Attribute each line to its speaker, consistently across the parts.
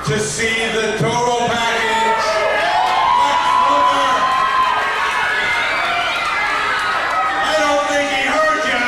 Speaker 1: to see the total package, Lex Luger. I don't think he heard you.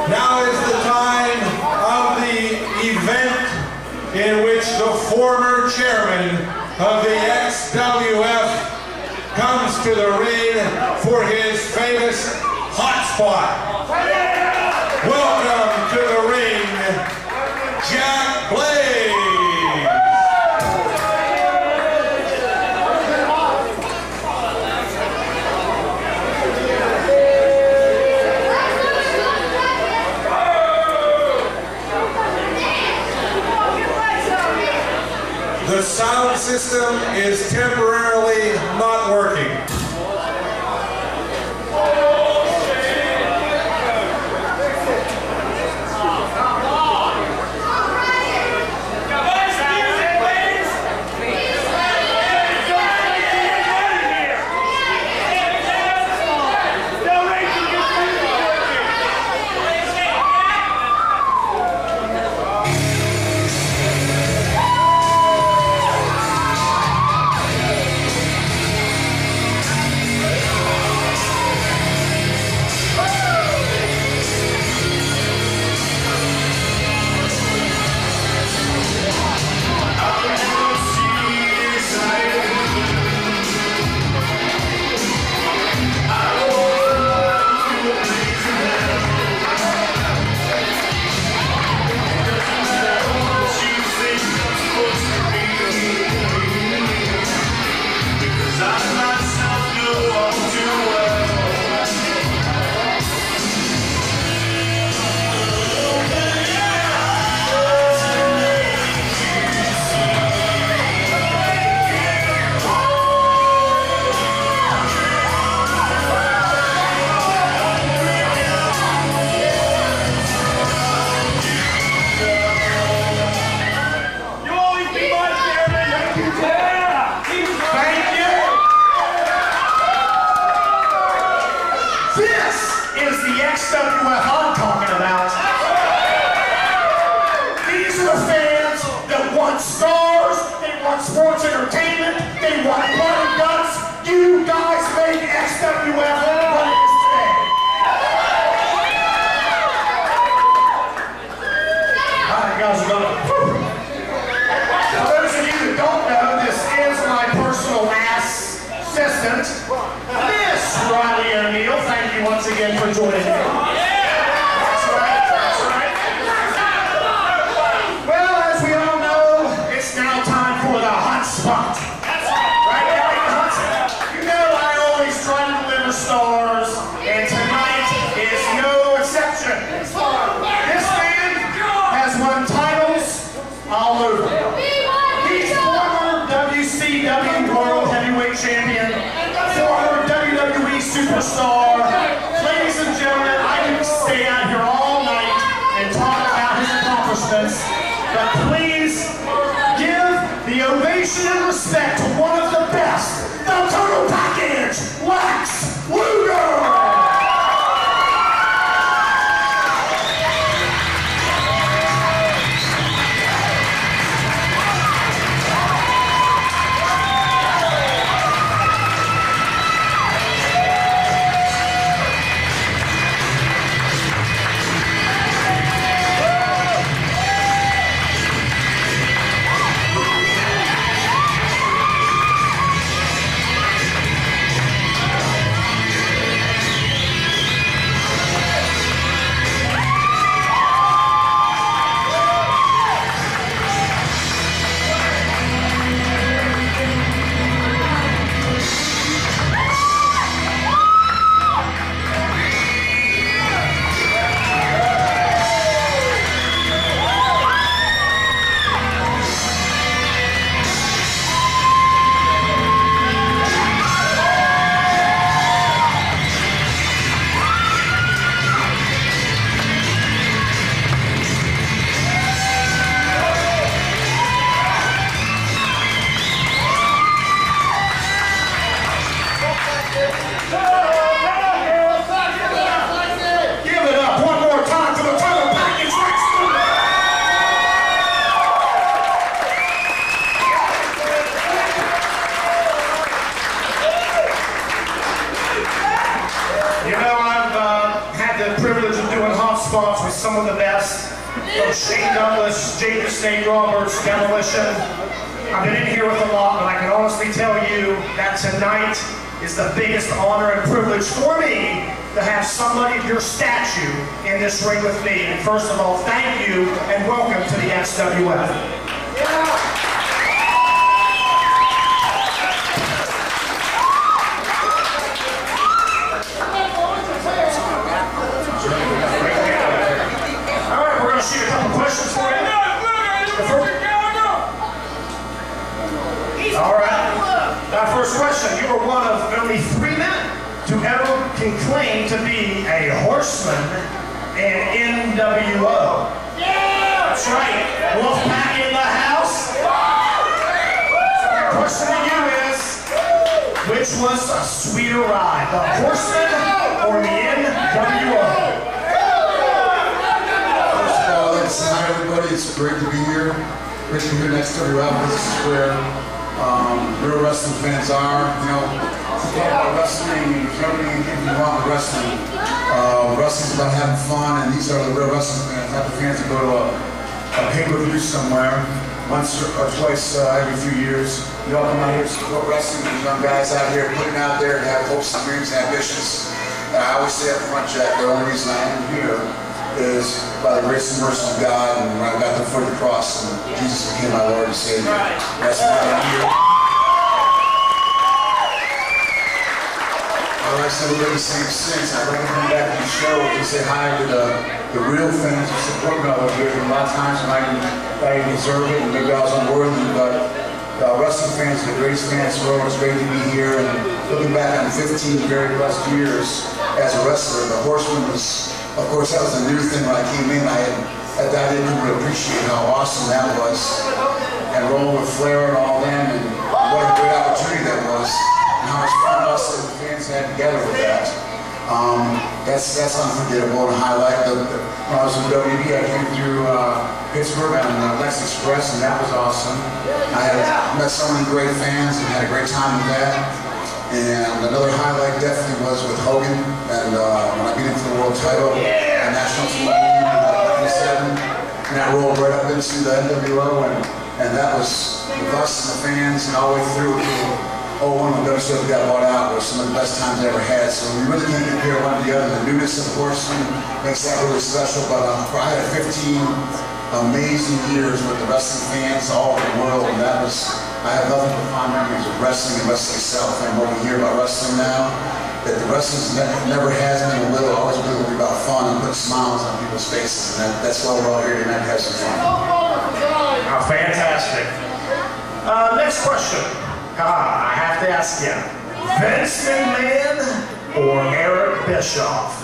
Speaker 1: Now is the time of the event in which the former chairman of the XWF comes to the ring for his famous hot spot. Welcome to the ring, Jack Blaze. The sound system is temporarily not working.
Speaker 2: XWF I'm talking about. These are the fans that want stars, they want sports entertainment, they want blood and guts. You guys make XWF what it is today. Alright guys, we're going. For those of you that don't know, this is my personal assistant, Miss Riley O'Neill. Thank you once again for joining me. That's right, that's right. Well, as we all know, it's now time for the hot spot. That's right, right, the hot spot. You know I always try to deliver stars, and tonight is no exception. This man has won titles all over. He's former WCW World Heavyweight Champion, former WWE Superstar. Ladies and gentlemen, I can stay out here all night and talk about his accomplishments, but please give the ovation and respect to one of the best, the total package, Lex Luger! spots with some of the best, from Shane Douglas, Jake the Snake Roberts, Demolition. I've been in here with a lot, but I can honestly tell you that tonight is the biggest honor and privilege for me to have somebody of your stature in this ring with me. And first of all, thank you and welcome to the XWF. Yeah. Shoot a couple questions for you. All right. Now, first question. You are one of only 3 men to ever can claim to be a horseman in NWO. Yeah! That's right. Wolfpack in the house. So my question to you is, which was a sweeter ride, the horseman or the NWO?
Speaker 3: Hi everybody, it's great to be here. Great to be here at XWF. This is where real wrestling fans are. You know, talk about wrestling, everything wrong with wrestling. Wrestling's about having fun, and these are the real wrestling fans, not the fans that go to a pay-per-view somewhere once or twice every few years. You all come out here to support wrestling. These young guys out here putting out there and have hopes and dreams and ambitions. And I always say up front, Jack, the only reason I am here is by the grace and mercy of God, and when I got the foot of the cross, and Jesus became my Lord and Savior. That's why I'm here. Like I said, we're the same since. I'd like to come back to the show and say hi to the real fans who support me over here. And a lot of times when I deserve it, and maybe I was unworthy, but wrestling fans are the greatest fans in the world. It's great to be here, and looking back on 15 very blessed years as a wrestler, the Horseman was, of course, that was a new thing when I came in. I didn't really appreciate how awesome that was. And rolling with Flair and all them, and what a great opportunity that was. And how much fun us as the fans had together with that. That's unforgettable and highlight. When I was in WB, I came through Pittsburgh on Lex Express, and that was awesome. I met so many great fans and had a great time with that. And another highlight definitely was with Hogan, and when I beat him for the world title on national TV in 1997, and that rolled right up into the NWO, and that was with us and the fans, and all the way through to 01 when WCW got bought out, was some of the best times I ever had. So we really can't compare one to the other. The newness, of course, makes that really special. But I had 15 amazing years with the wrestling fans all over the world, and that was. I have nothing but fond memories of wrestling and wrestling itself, and what we hear about wrestling now, that the wrestling never has been and will always will be about fun and put smiles on people's faces, and that's why we're all here tonight to have some fun.
Speaker 2: Oh, fantastic. Next question. I have to ask you, Vince McMahon or Eric Bischoff?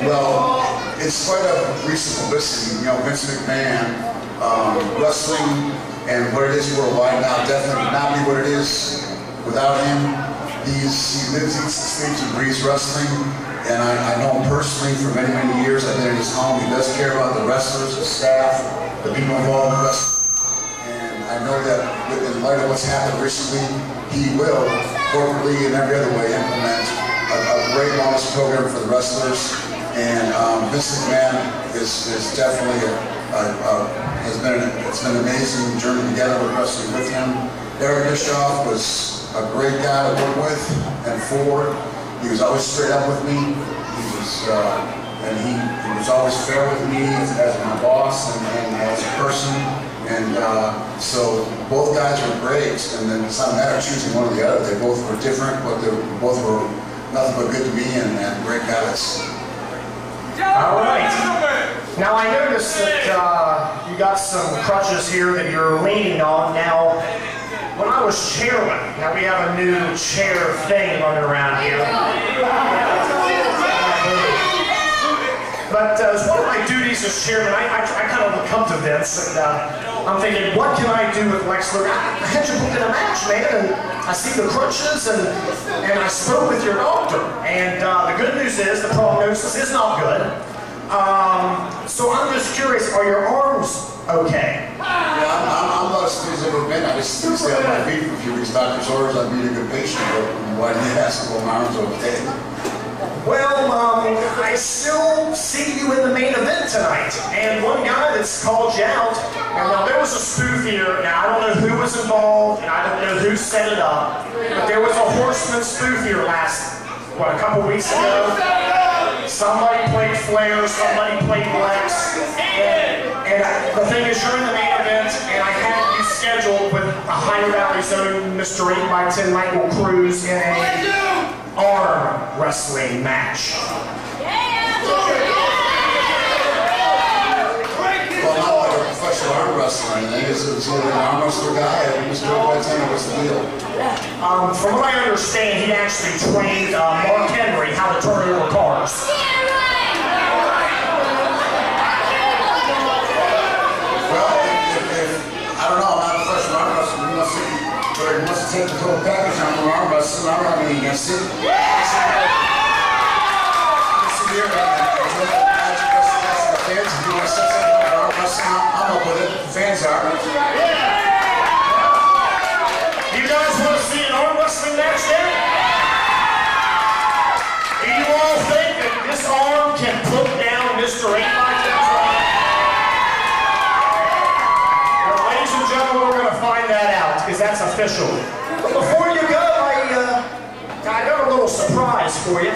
Speaker 3: Well, in spite of recent publicity, you know, Vince McMahon, wrestling and what it is worldwide now definitely would not be what it is without him. He lives, eats, sleeps, and breathes wrestling, and I know him personally for many, many years. I've been in his home. He does care about the wrestlers, the staff, the people involved in wrestling. And I know that in light of what's happened recently, he will, corporately and every other way, implement a great wellness program for the wrestlers. And Vince McMahon is definitely it's been an amazing journey together with wrestling with him. Eric Bischoff was a great guy to work with and for. He was always straight up with me. He was always fair with me as my boss and as a person. And so both guys were great. And then it's not a matter of choosing one or the other. They both were different, but they both were nothing but good to me and great guys.
Speaker 2: All right. Now I noticed that you got some crutches here that you're leaning on. Now, when I was chairman, now we have a new chair thing running around here. But as one of my duties as chairman, I kind of look up to Vince, and I'm thinking, what can I do with Lex Luger? I had you booked in a match, man, and I see the crutches, and I spoke with your doctor. And the good news is the prognosis is not good. So I'm just curious, are your arms okay?
Speaker 3: Yeah, I'm not as fit as I've ever been. I just stay on my feet for a few weeks. Doctor's orders, I'd be a good patient, but why did you ask if my arms okay?
Speaker 2: Well, I still see you in the main event tonight. And one guy that's called you out, and now there was a spoof here. Now, I don't know who was involved, and I don't know who set it up, but there was a Horseman spoof here a couple weeks ago. Somebody played Flair, somebody played Lex, and the thing is, you're in the main event, and I had you scheduled with a High Valley Zone Mr. 8x10 Michael Cruz in a arm wrestling match.
Speaker 3: Well, not like a professional arm wrestler or anything. It was an arm wrestler guy, and Mr. 8x10 was the deal.
Speaker 2: From what I understand, he actually trained Mark Henry how to turn over cars.
Speaker 3: Well, I don't know, I'm not a professional arm wrestler. He must have taken the total package on the arm wrestling. I don't have anything against it. I'm up with it. The fans are.
Speaker 2: You guys want to see an arm wrestling match then? Do you all think that this arm can put down Mr. 8x10? Well, ladies and gentlemen, we're going to find that out because that's official. But before you go, I got a little surprise for you.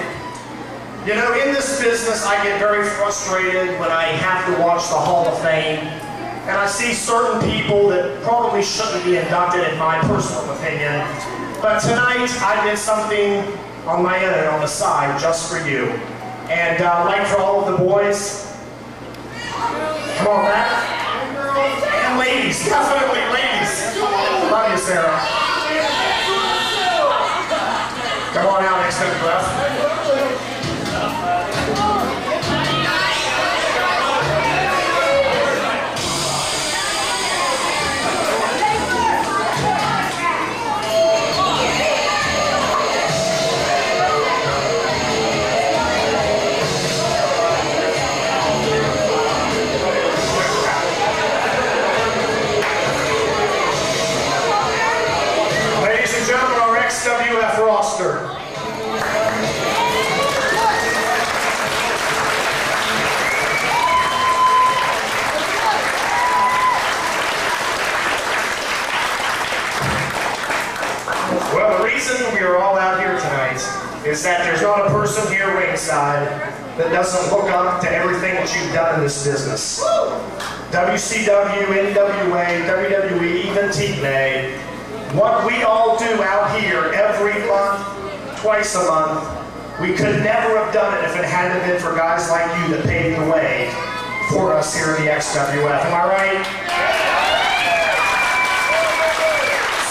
Speaker 2: You know, in this business, I get very frustrated when I have to watch the Hall of Fame, and I see certain people that probably shouldn't be inducted, in my personal opinion. But tonight, I did something on my own, on the side, just for you. And like for all of the boys, come on back. And ladies, definitely ladies. Love you, Sarah. Come on out, XWF. XWF roster. Well, the reason we are all out here tonight is that there's not a person here ringside that doesn't look up to everything that you've done in this business. WCW, NWA, WWE, even TNA. What we all do out here every month, twice a month, we could never have done it if it hadn't been for guys like you that paved the way for us here in the XWF. Am I right?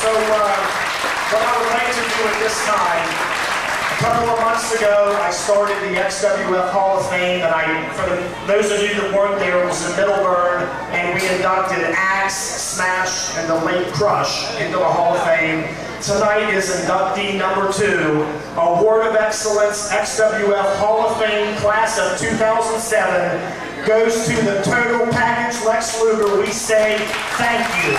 Speaker 2: So what I would like to do at this time, a couple of months ago, I started the XWF Hall of Fame, and for those of you that weren't there, it was in Middleburg, and we inducted Axe, Smash, and the late Crush into the Hall of Fame. Tonight is inductee number 2, Award of Excellence, XWF Hall of Fame, class of 2007, goes to the total package Lex Luger. We say thank you.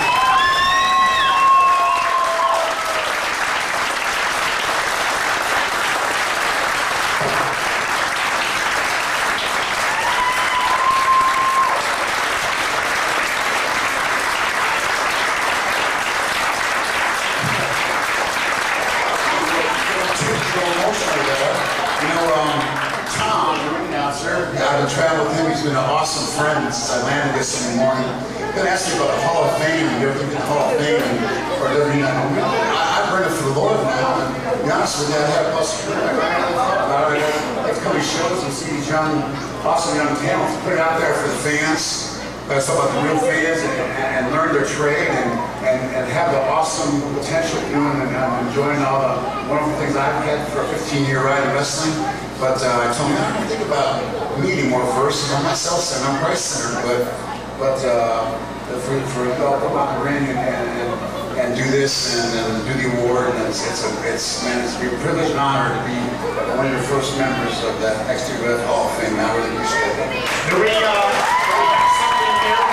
Speaker 3: I've been traveling with him. He's been an awesome friend since I landed yesterday morning. I've been asking about the Hall of Fame and everything in the Hall of Fame or everything. I bring it for the Lord now. And to be honest with you, I had a plus career. I like to come to shows and see these young, awesome young talents. Put it out there for the fans. Talk about the real fans and learn their trade and have the awesome potential of doing and enjoying all the wonderful things I've had for a 15-year ride in wrestling. But I told me, I don't think about me anymore first. I'm not self-centered, I'm Christ-centered. But for y'all to come out in the ring and do this and do the award, and it's a privilege and honor to be one of your first members of that XWF Hall of Fame. I really appreciate that.
Speaker 2: Do we have something here?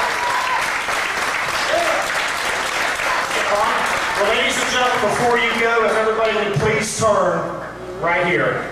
Speaker 2: Well, ladies and gentlemen, before you go, if everybody would please turn right here.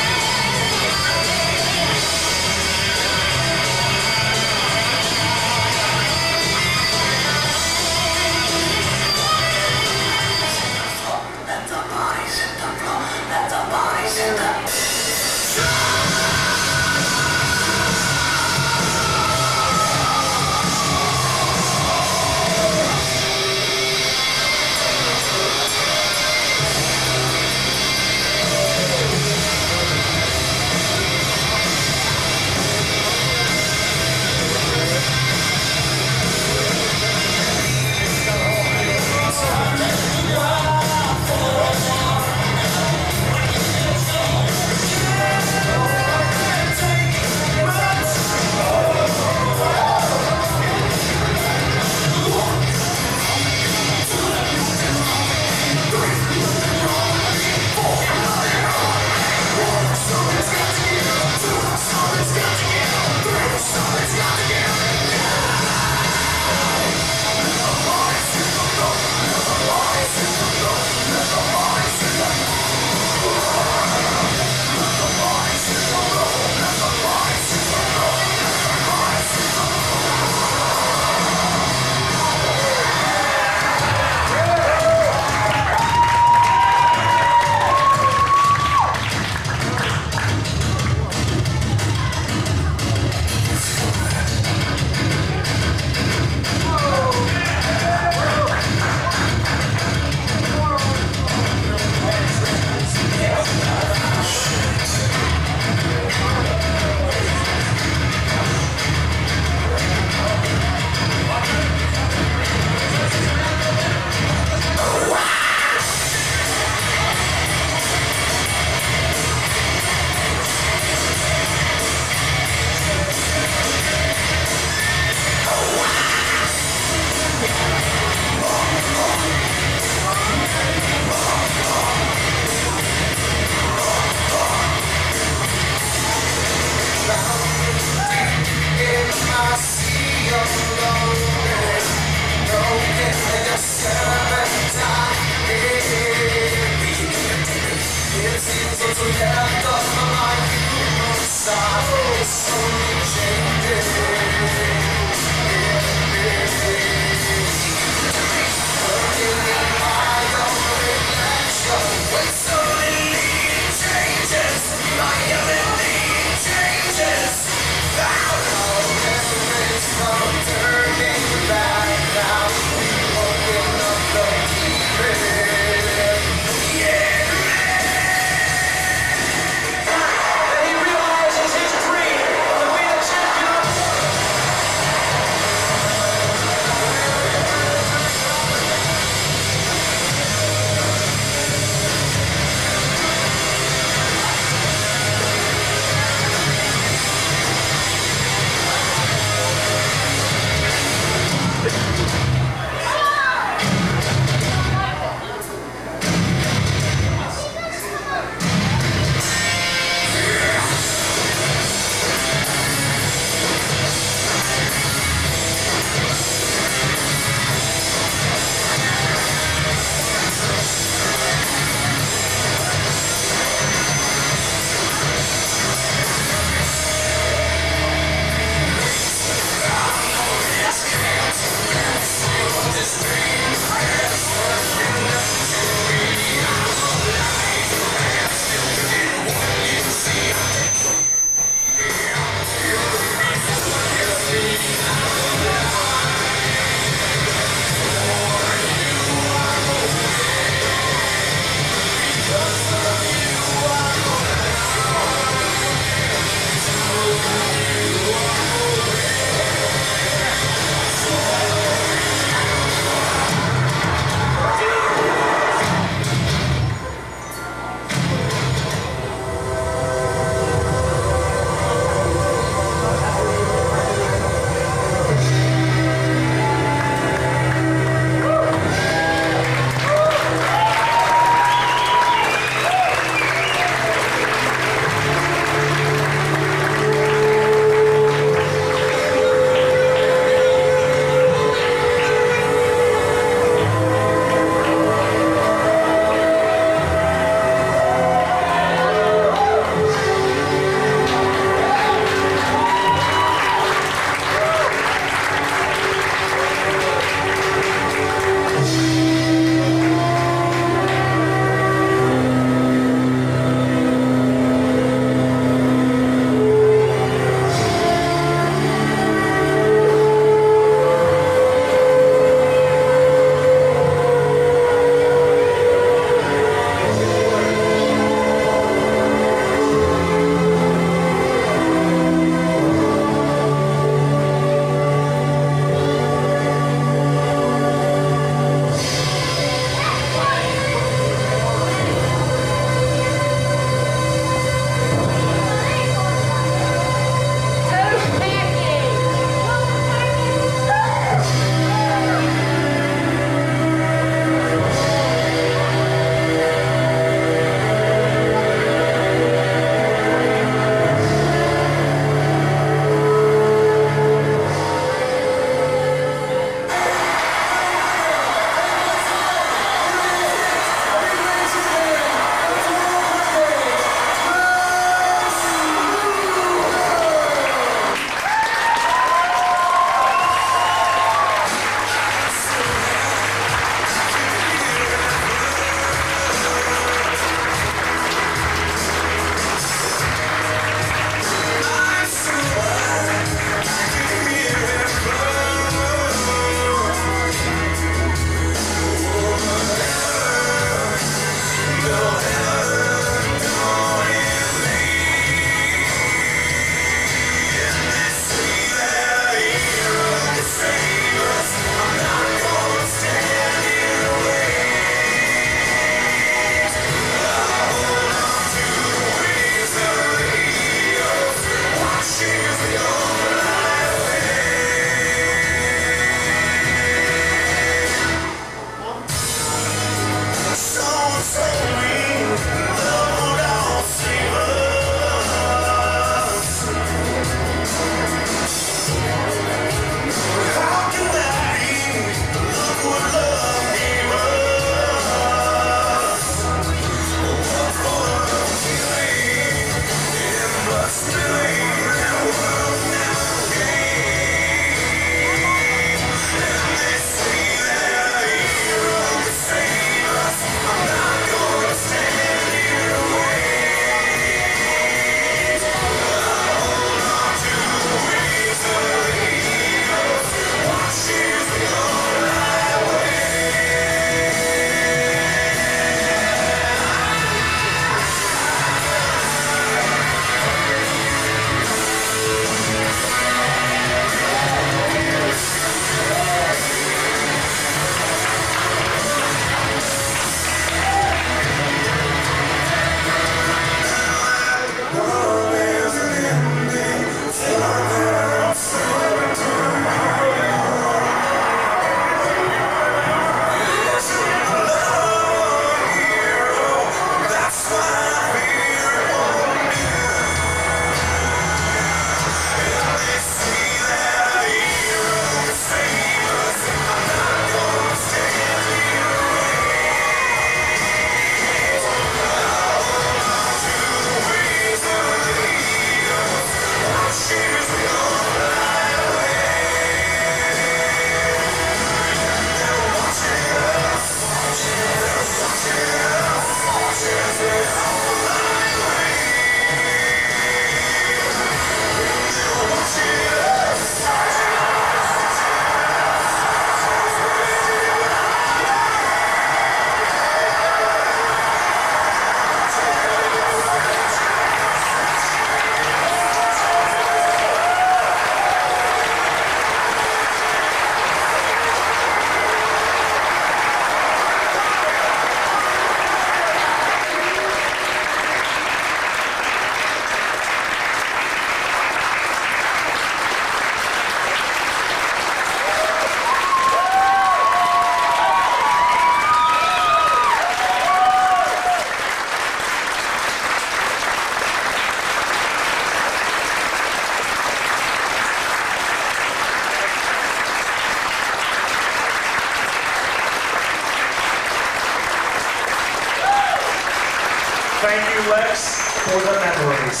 Speaker 2: Lex for the memories.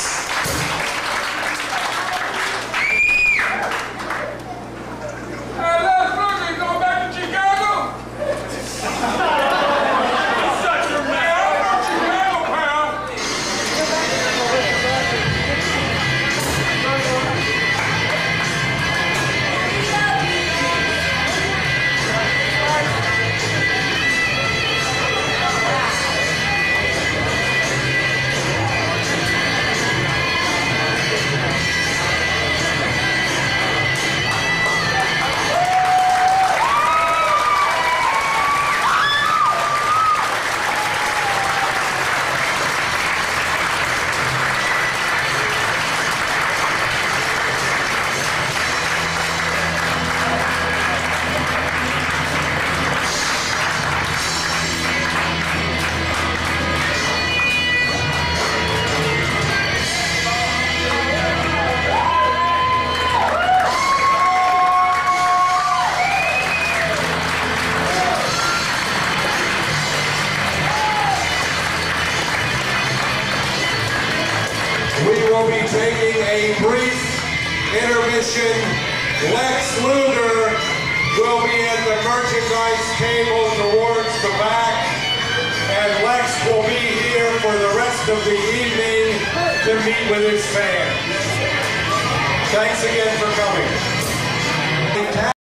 Speaker 1: Hey, Lex Luger, you going back to Chicago? Such a man. I'm from Chicago, pal. We will be taking a brief intermission. Lex Luger will be at the merchandise table towards the back, and Lex will be here for the rest of the evening to meet with his fans. Thanks again for coming.